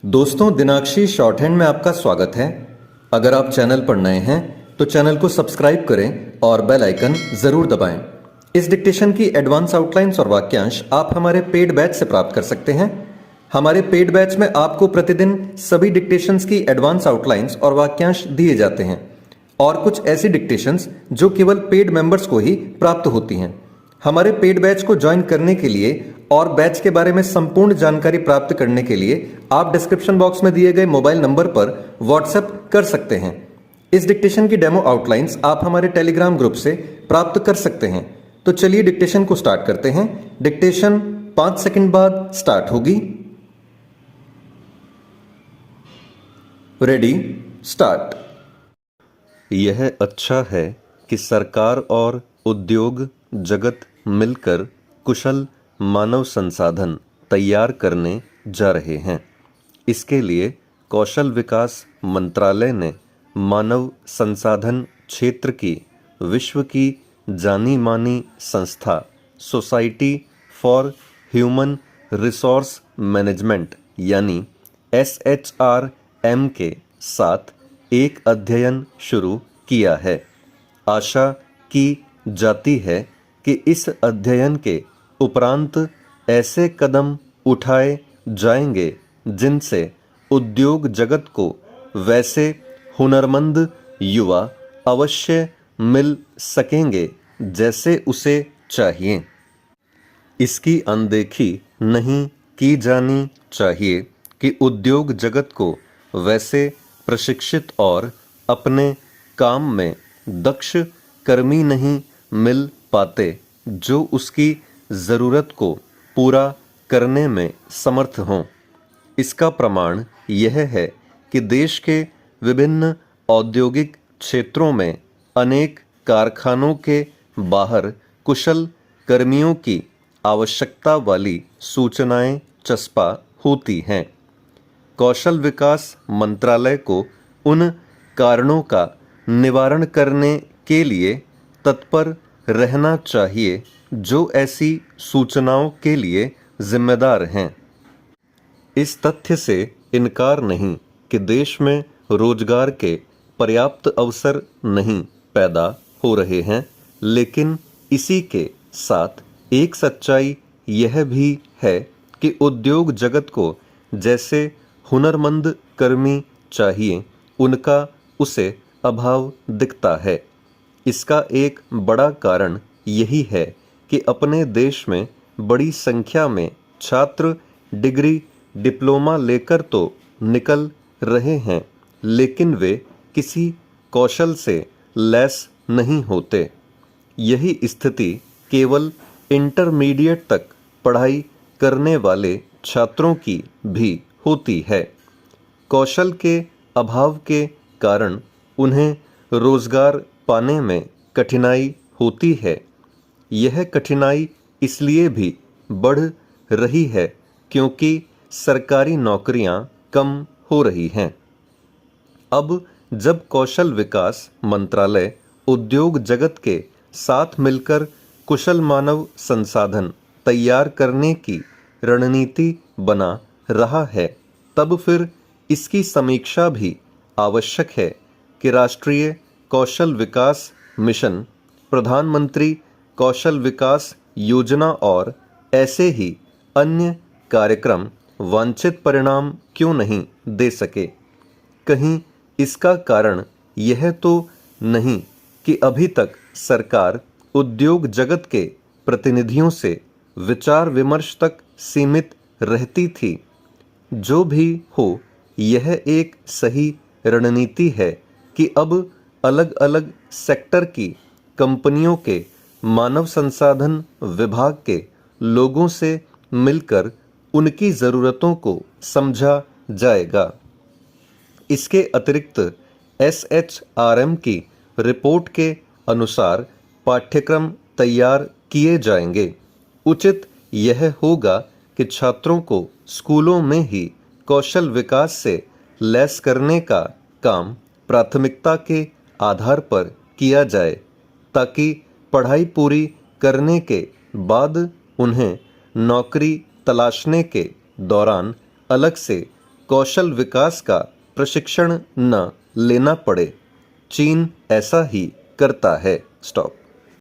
दोस्तों, दिनाक्षी short hand में आपका स्वागत है। अगर आप चैनल पर नए हैं तो चैनल को सब्सक्राइब करें और बेल आइकन जरूर दबाएं। इस डिक्टेशन की एडवांस आउटलाइंस और वाक्यांश आप हमारे पेड बैच से प्राप्त कर सकते हैं। हमारे पेड बैच में आपको प्रतिदिन सभी डिक्टेशंस की एडवांस आउटलाइंस और वाक्यांश दिए जाते हैं और कुछ ऐसी डिक्टेशंस जो केवल पेड मेंबर्स को ही प्राप्त होती हैं। हमारे पेड बैच को ज्वाइन करने के लिए और बैच के बारे में संपूर्ण जानकारी प्राप्त करने के लिए आप डिस्क्रिप्शन बॉक्स में दिए गए मोबाइल नंबर पर व्हाट्सएप कर सकते हैं। इस डिक्टेशन की डेमो आउटलाइंस आप हमारे टेलीग्राम ग्रुप से प्राप्त कर सकते हैं। तो चलिए डिक्टेशन को स्टार्ट करते हैं। डिक्टेशन 5 सेकंड बाद स्टार्ट होगी। Ready, start. यह अच्छा है कि सरकार और उद्योग जगत मिलकर कुशल मानव संसाधन तैयार करने जा रहे हैं। इसके लिए कौशल विकास मंत्रालय ने मानव संसाधन क्षेत्र की विश्व की जानी मानी संस्था society for human resource management यानी SHRM के साथ एक अध्ययन शुरू किया है। आशा की जाती है कि इस अध्ययन के उपरांत ऐसे कदम उठाए जाएंगे जिनसे उद्योग जगत को वैसे हुनरमंद युवा अवश्य मिल सकेंगे जैसे उसे चाहिए। इसकी अनदेखी नहीं की जानी चाहिए कि उद्योग जगत को वैसे प्रशिक्षित और अपने काम में दक्ष कर्मी नहीं मिल पाते जो उसकी ज़रूरत को पूरा करने में समर्थ हों। इसका प्रमाण यह है कि देश के विभिन्न औद्योगिक क्षेत्रों में अनेक कारखानों के बाहर कुशल कर्मियों की आवश्यकता वाली सूचनाएं चस्पा होती हैं। कौशल विकास मंत्रालय को उन कारणों का निवारण करने के लिए तत्पर रहना चाहिए जो ऐसी सूचनाओं के लिए जिम्मेदार हैं। इस तथ्य से इनकार नहीं कि देश में रोजगार के पर्याप्त अवसर नहीं पैदा हो रहे हैं, लेकिन इसी के साथ एक सच्चाई यह भी है कि उद्योग जगत को जैसे हुनरमंद कर्मी चाहिए उनका उसे अभाव दिखता है। इसका एक बड़ा कारण यही है कि अपने देश में बड़ी संख्या में छात्र डिग्री डिप्लोमा लेकर तो निकल रहे हैं, लेकिन वे किसी कौशल से लैस नहीं होते। यही स्थिति केवल इंटरमीडिएट तक पढ़ाई करने वाले छात्रों की भी होती है। कौशल के अभाव के कारण उन्हें रोजगार पाने में कठिनाई होती है। यह कठिनाई इसलिए भी बढ़ रही है क्योंकि सरकारी नौकरियां कम हो रही हैं। अब जब कौशल विकास मंत्रालय उद्योग जगत के साथ मिलकर कुशल मानव संसाधन तैयार करने की रणनीति बना रहा है, तब फिर इसकी समीक्षा भी आवश्यक है कि राष्ट्रीय कौशल विकास मिशन, प्रधानमंत्री कौशल विकास योजना और ऐसे ही अन्य कार्यक्रम वांछित परिणाम क्यों नहीं दे सके। कहीं इसका कारण यह तो नहीं कि अभी तक सरकार उद्योग जगत के प्रतिनिधियों से विचार विमर्श तक सीमित रहती थी। जो भी हो, यह एक सही रणनीति है कि अब अलग अलग सेक्टर की कंपनियों के मानव संसाधन विभाग के लोगों से मिलकर उनकी ज़रूरतों को समझा जाएगा। इसके अतिरिक्त SHRM की रिपोर्ट के अनुसार पाठ्यक्रम तैयार किए जाएंगे। उचित यह होगा कि छात्रों को स्कूलों में ही कौशल विकास से लैस करने का काम प्राथमिकता के आधार पर किया जाए, ताकि पढ़ाई पूरी करने के बाद उन्हें नौकरी तलाशने के दौरान अलग से कौशल विकास का प्रशिक्षण न लेना पड़े। चीन ऐसा ही करता है। स्टॉप।